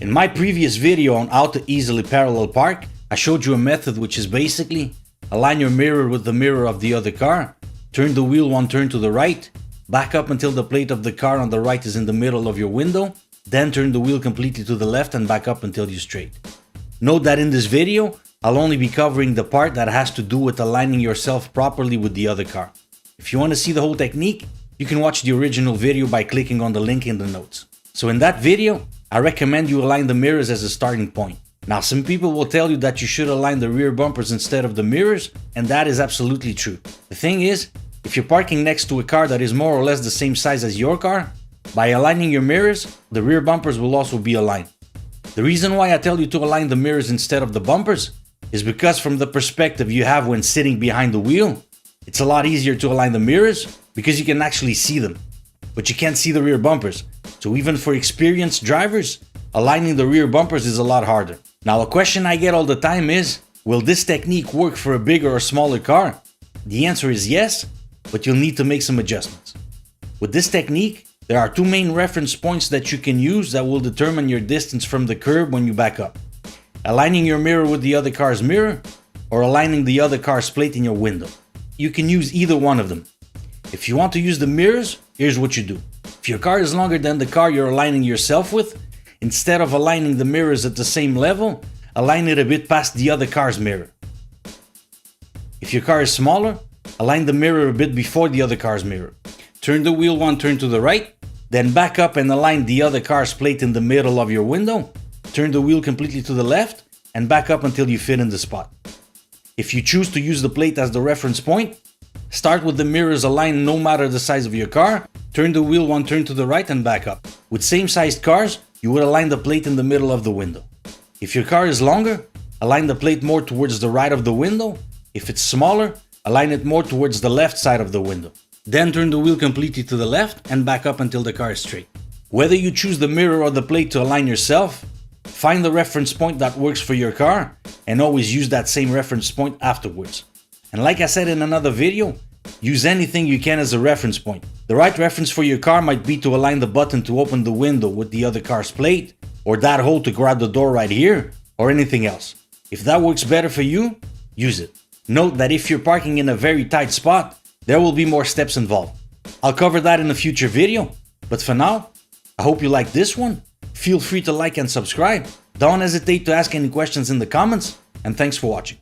In my previous video on how to easily parallel park, I showed you a method which is basically align your mirror with the mirror of the other car, turn the wheel one turn to the right, back up until the plate of the car on the right is in the middle of your window, then turn the wheel completely to the left and back up until you're straight. Note that in this video, I'll only be covering the part that has to do with aligning yourself properly with the other car. If you want to see the whole technique, you can watch the original video by clicking on the link in the notes. So in that video, I recommend you align the mirrors as a starting point. Now some people will tell you that you should align the rear bumpers instead of the mirrors, and that is absolutely true. The thing is, if you're parking next to a car that is more or less the same size as your car, by aligning your mirrors, the rear bumpers will also be aligned. The reason why I tell you to align the mirrors instead of the bumpers is because from the perspective you have when sitting behind the wheel, it's a lot easier to align the mirrors because you can actually see them, but you can't see the rear bumpers. So even for experienced drivers, aligning the rear bumpers is a lot harder. Now a question I get all the time is, will this technique work for a bigger or smaller car? The answer is yes, but you'll need to make some adjustments. With this technique, there are two main reference points that you can use that will determine your distance from the curb when you back up. Aligning your mirror with the other car's mirror, or aligning the other car's plate in your window. You can use either one of them. If you want to use the mirrors, here's what you do. If your car is longer than the car you're aligning yourself with, instead of aligning the mirrors at the same level, align it a bit past the other car's mirror. If your car is smaller, align the mirror a bit before the other car's mirror. Turn the wheel one turn to the right, then back up and align the other car's plate in the middle of your window. Turn the wheel completely to the left and back up until you fit in the spot. If you choose to use the plate as the reference point, start with the mirrors aligned no matter the size of your car, turn the wheel one turn to the right and back up. With same sized cars, you would align the plate in the middle of the window. If your car is longer, align the plate more towards the right of the window. If it's smaller, align it more towards the left side of the window. Then turn the wheel completely to the left and back up until the car is straight. Whether you choose the mirror or the plate to align yourself, find the reference point that works for your car and always use that same reference point afterwards. And like I said in another video, use anything you can as a reference point. The right reference for your car might be to align the button to open the window with the other car's plate, or that hole to grab the door right here, or anything else. If that works better for you, use it. Note that if you're parking in a very tight spot, there will be more steps involved. I'll cover that in a future video, but for now, I hope you like this one. Feel free to like and subscribe. Don't hesitate to ask any questions in the comments, and thanks for watching.